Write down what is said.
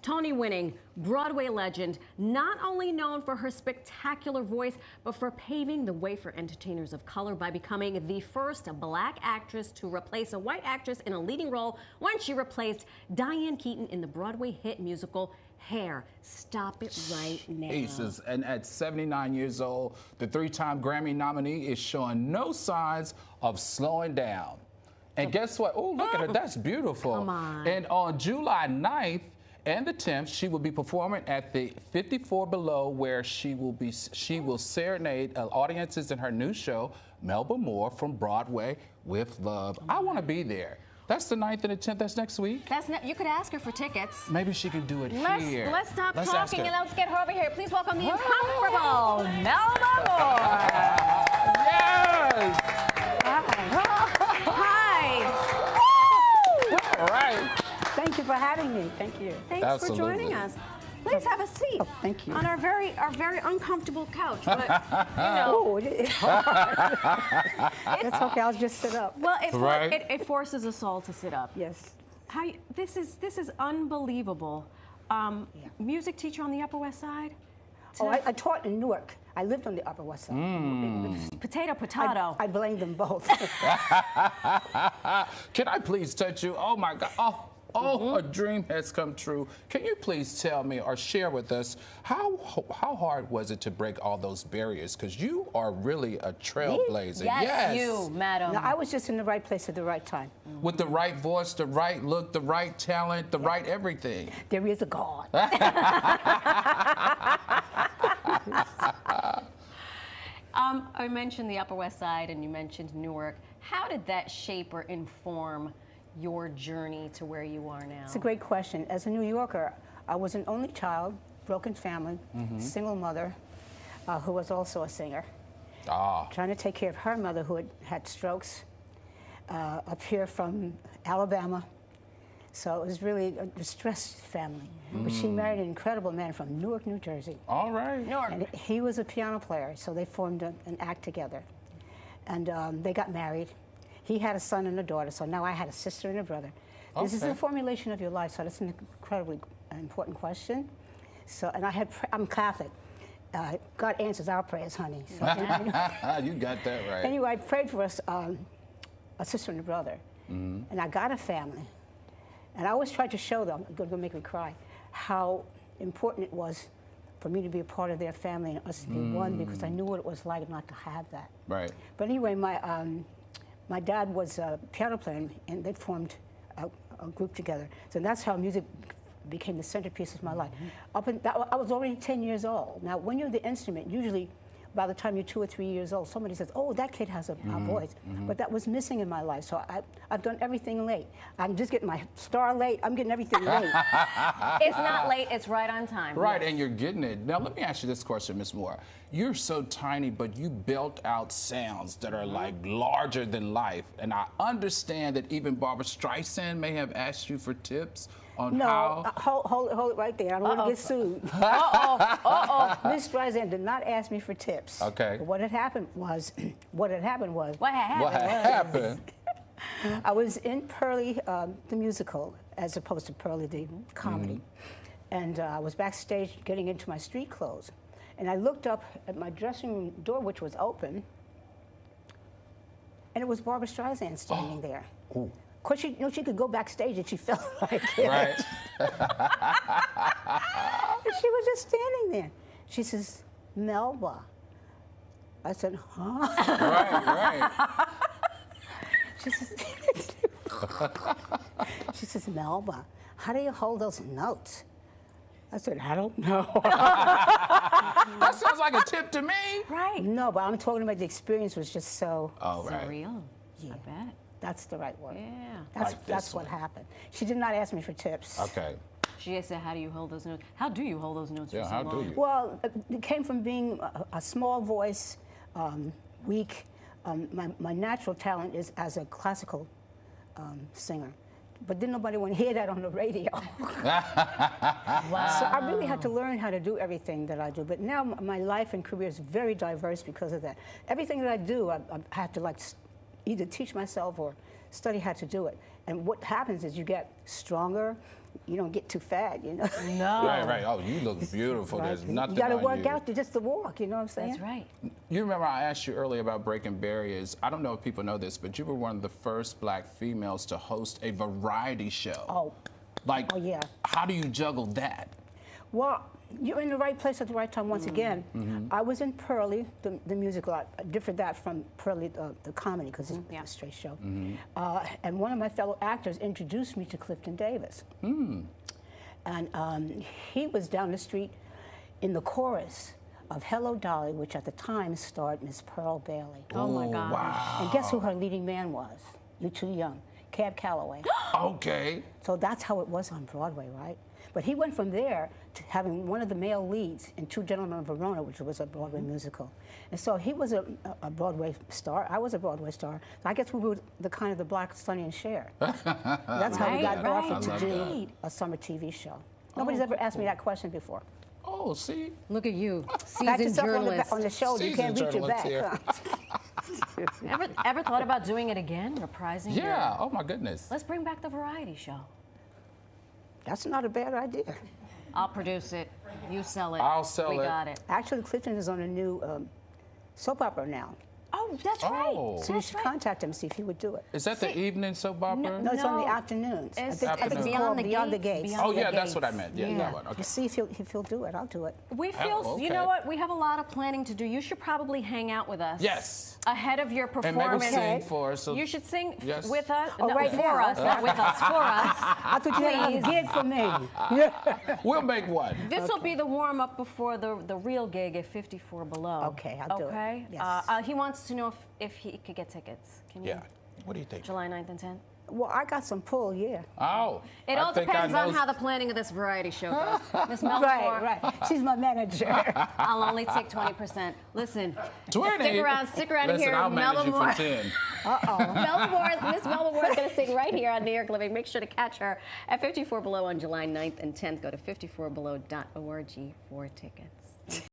Tony-winning Broadway legend, not only known for her spectacular voice, but for paving the way for entertainers of color by becoming the first black actress to replace a white actress in a leading role when she replaced Diane Keaton in the Broadway hit musical Hair. Stop it right now. Jesus. And at 79 years old, the three-time Grammy nominee is showing no signs of slowing down. And guess what? Oh, look at her. That's beautiful. Come on. And on July 9th and the 10th, she will be performing at the 54 Below, where she will serenade audiences in her new show, Melba Moore, From Broadway with Love. I want to be there. That's the 9th and the 10th. That's next week. You could ask her for tickets. Maybe she can do it here. Let's stop talking and let's get her over here. Please welcome the incomparable Melba Moore. Yes. Hi. All right. Thank you for having me. Thank you. Thanks Absolutely. for joining us. Please have a seat. Oh, thank you. On our very uncomfortable couch, but you know. Oh, it's hard. It's okay. I'll just sit up. Well, Right. it forces us all to sit up. Yes. This is unbelievable. Music teacher on the Upper West Side. Oh, I taught in Newark. I lived on the Upper West Side. Potato. I blame them both. Can I please touch you? Oh my God. Oh, a dream has come true. Can you please tell me or share with us how hard was it to break all those barriers? Because you are really a trailblazer. Yes, you, madam. No, I was just in the right place at the right time. With the right voice, the right look, the right talent, the right everything. There is a God. I mentioned the Upper West Side and you mentioned Newark. How did that shape or inform your journey to where you are now? It's a great question. As a New Yorker, I was an only child, broken family, single mother, who was also a singer. Trying to take care of her mother who had strokes, up here from Alabama. So it was really a distressed family. But she married an incredible man from Newark, New Jersey. All right. Newark. And he was a piano player, so they formed an act together. And they got married. He had a son and a daughter, so now I had a sister and a brother. Okay. This is the formulation of your life, so that's an incredibly important question. So, and I'm Catholic. God answers our prayers, honey. So, you got that right. Anyway, I prayed for us, a sister and a brother, and I got a family. And I always tried to show them, it's going to make me cry, how important it was for me to be a part of their family and us to be one, because I knew what it was like not to have that. Right. But anyway, my dad was a piano player, and they formed a group together. So that's how music became the centerpiece of my life. I was already 10 years old. Now, when you're the instrument, usually by the time you're 2 or 3 years old, somebody says, oh, that kid has a voice. But that was missing in my life, so I've done everything late. I'm just getting my star late. I'm getting everything late. It's not late, it's right on time. Right, and you're getting it. Now, let me ask you this question, Ms. Moore. You're so tiny, but you built out sounds that are like larger than life. And I understand that even Barbra Streisand may have asked you for tips on how... Hold it right there. I don't want to get sued. Miss Streisand did not ask me for tips. Okay. But what had happened was... What happened? I was in Pearly, the musical, as opposed to Pearly, the comedy. And I was backstage getting into my street clothes. And I looked up at my dressing room door, which was open, and it was Barbra Streisand standing there. Of course, she could go backstage and she felt like it. Right. And she was just standing there. She says, Melba. I said, huh? Right. She says, Melba, how do you hold those notes? I said, I don't know. That sounds like a tip to me. Right. No, but I'm talking about the experience was just so... Surreal. Yeah. I bet. That's the right word. Yeah. That's what happened. She did not ask me for tips. Okay. She said, how do you hold those notes? How do you hold those notes for so how long? do you? Well, it came from being a small voice, weak. My natural talent is as a classical singer. But didn't nobody want to hear that on the radio. Wow. So I really had to learn how to do everything that I do. But now my life and career is very diverse because of that. Everything that I do, I have to like either teach myself or study how to do it. And what happens is you get stronger, you don't get too fat, you know. No. Right. Oh, you look beautiful. Right. There's nothing You got to on work you. out just to walk, you know what I'm saying? That's right. You remember I asked you earlier about breaking barriers. I don't know if people know this, but you were one of the first black females to host a variety show. Oh. Like, Oh, yeah. how do you juggle that? Well, you're in the right place at the right time once again. I was in Pearly, the musical. I differed that from Pearly, the comedy, because it's a straight show. And one of my fellow actors introduced me to Clifton Davis. And he was down the street in the chorus of Hello Dolly, which at the time starred Miss Pearl Bailey. Oh my God. Wow. And guess who her leading man was? You're too young. Cab Calloway. Okay. So that's how it was on Broadway, right? But he went from there to having one of the male leads in Two Gentlemen of Verona, which was a Broadway musical. And so he was a Broadway star. I was a Broadway star. I guess we were the kind of the black Sonny and Cher. That's how we got offered to do a summer TV show. Nobody's ever asked me that question before. Oh, see? Look at you, Pat seasoned yourself journalist. on the shoulder, you can't reach your back. Here. Huh? Ever thought about doing it again, reprising? Yeah. Oh my goodness. Let's bring back the variety show. That's not a bad idea. I'll produce it. You sell it. I'll sell it. We got it. Actually, Clifton is on a new soap opera now. Oh, that's Oh. right. So you should contact him and see if he would do it. Is that the evening soap opera? No, it's on the No. afternoons. It's I think it's called Beyond the Gates. Beyond Oh the yeah, that's what I Gates. meant. Yeah, that one. Okay. You see if he'll do it. I'll do it. We feel, Oh, you okay. know what? We have a lot of planning to do. You should probably hang out with us. Yes. Ahead of your And maybe performance. sing for us. So You should sing Yes. with us. Oh, no, right for now. us, not with us. For us. I thought you had Please. a gig for me. we'll make one. This will be the warm up before the real gig at 54 Below. Okay, I'll do it. Okay. Yes. He wants to know if he could get tickets. Can you? Yeah. What do you think? July 9th and 10th. Well, I got some pull, yeah. Oh. It I all think I depends on know- how the planning of this variety show goes. Miss Melba Moore, Right. She's my manager. I'll only take 20%. Listen, 20. stick around Listen, here. I'll manage Melba you Moore. for 10. Miss Melba Moore is going to sing right here on New York Living. Make sure to catch her at 54 Below on July 9th and 10th. Go to 54below.org for tickets.